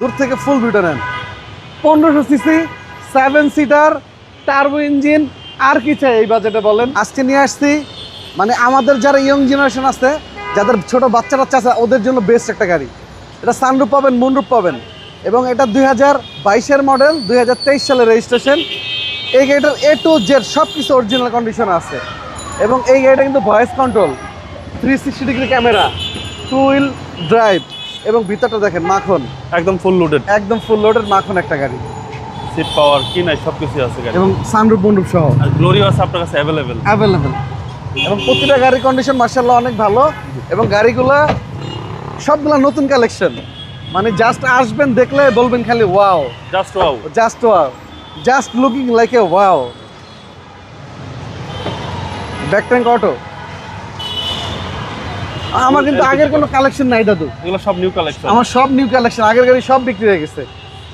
দূর থেকে full video নেন। 1500 সিসি 7 সিটার টার্বো ইঞ্জিন, আর কি চাই এই বাজেটে বলেন। আজকে নিয়ে আসছি মানে আমাদের যারা ইয়ং জেনারেশন আছে, যাদের ছোট বাচ্চা টাচ্চা আছে, ওদের জন্য বেস্ট একটা গাড়ি। এটা সানরুফ পাবেন, মুনরুফ পাবেন, এবং এটা 2022-এর মডেল, 2023 সালের রেজিস্ট্রেশন। এই গাড়িটার A to Z সব কিছু অরিজিনাল কন্ডিশন আছে, এবং এই গাড়িটা কিন্তু voice control, 360 degree camera, 2 wheel drive, এবং ভিতরটা দেখেন মাখন, একদম ফুল লোডেড, একদম ফুল লোডের মাখন একটা গাড়ি। সিট পাওয়ার কি নাই সবকিছু আছে গাড়ি, এবং সানরুফ মুনরুফ সহ আর গ্লোরিও আছে আপনার কাছে অ্যাভেলেবেল। এবং প্রতিটা গাড়ির কন্ডিশন মার্শাল্লাহ অনেক ভালো, এবং গাড়িগুলা সবগুলা নতুন কালেকশন। মানে জাস্ট আসবেন, দেখলে বলবেন খালি wow, just wow, just wow, just looking like a wow. Back tank auto. আমার কিন্তু আগের কোনো কালেকশন নাই দাদু, এগুলো সব নিউ কালেকশন। আমার সব নিউ কালেকশন, আগের গাড়ি সব বিক্রি হয়ে গেছে।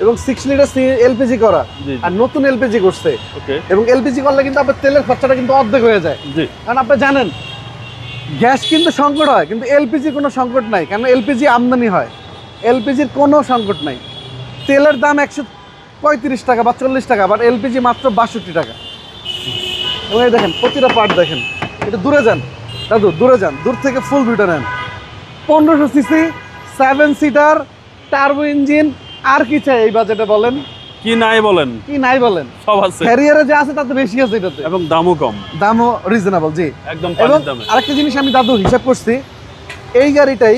এবং 6 লিটার এলপিজি করা, আর নতুন এলপিজি করছে। ওকে। এবং এলপিজি করলে কিন্তু আপনার তেলের খরচাটা কিন্তু অর্ধেক হয়ে যায়। জি, কারণ আপনি জানেন গ্যাস কিন্তু সংকট হয়, কিন্তু এলপিজির কোনো সংকট নাই, কারণ এলপিজি আমদানি হয়, এলপিজির কোনো সংকট নাই। তেলের দাম 135 টাকা বা 40 টাকা, বাট এলপিজি মাত্র 62 টাকা। এবং এই দেখেন প্রতিটা পার্ট দেখেন। এটা দূরে যান দাদু, দূরে যান, দূর থেকে ফুল ভিডিও নেন। 1500 সিসি 7 সিটার টার্বো ইঞ্জিন, আর কি চাই এই বাজেটে বলেন। কি নাই বলেন, কি নাই বলেন, সব আছে। ক্যারিয়ারে যা আছে তাতে বেশি আছে এটাতে, এবং দামও কম, দামও রিজনেবল। জি, একদম এবং পানির দামে। আরেকটা জিনিস আমি দাদু হিসাব করছি, এই গাড়িটাই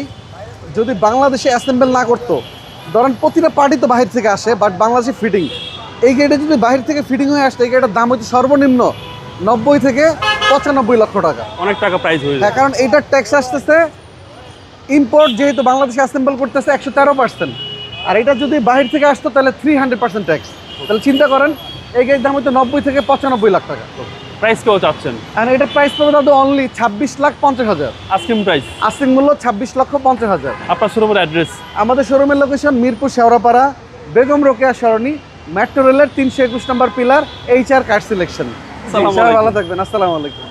যদি বাংলাদেশে অ্যাসেম্বল না করতো, ধরেন প্রতিটা পার্টি তো বাহির থেকে আসে, বাট বাংলাদেশে ফিটিং, এই গাড়িটা যদি বাহির থেকে ফিটিং হয়ে আসতো, এই গাড়িটার দাম হচ্ছে সর্বনিম্ন 90 থেকে 95 লক্ষ টাকা। অনেক টাকা প্রাইস হয়ে হ্যাঁ, যায়। কারণ এইটার ট্যাক্স আসতেছে, ইম্পোর্ট যেহেতু বাংলাদেশে অ্যাসেম্বল করতেছে 113%, আর এটা যদি বাহির থেকে আসতো তাহলে 300% ট্যাক্স। তাহলে চিন্তা করেন, এই গাড়ির দাম হচ্ছে 90 থেকে 95 লাখ টাকা। প্রাইস কেউ চাচ্ছেন? আর এটার প্রাইস পড়বে দাদু অনলি 26,50,000। আস্কিং প্রাইস, আস্তিক মূল্য 26,50,000। আপনার শোরুমের অ্যাড্রেস? আমাদের শোরুমের লোকেশন মিরপুর শেওড়াপাড়া, বেগম রোকেয়া সরণি, মেট্রো রেলের 321 নম্বর পিলার, HR কার সিলেকশন। আসসালামু আলাইকুম। ভালো থাকবেন, আসসালামু আলাইকুম।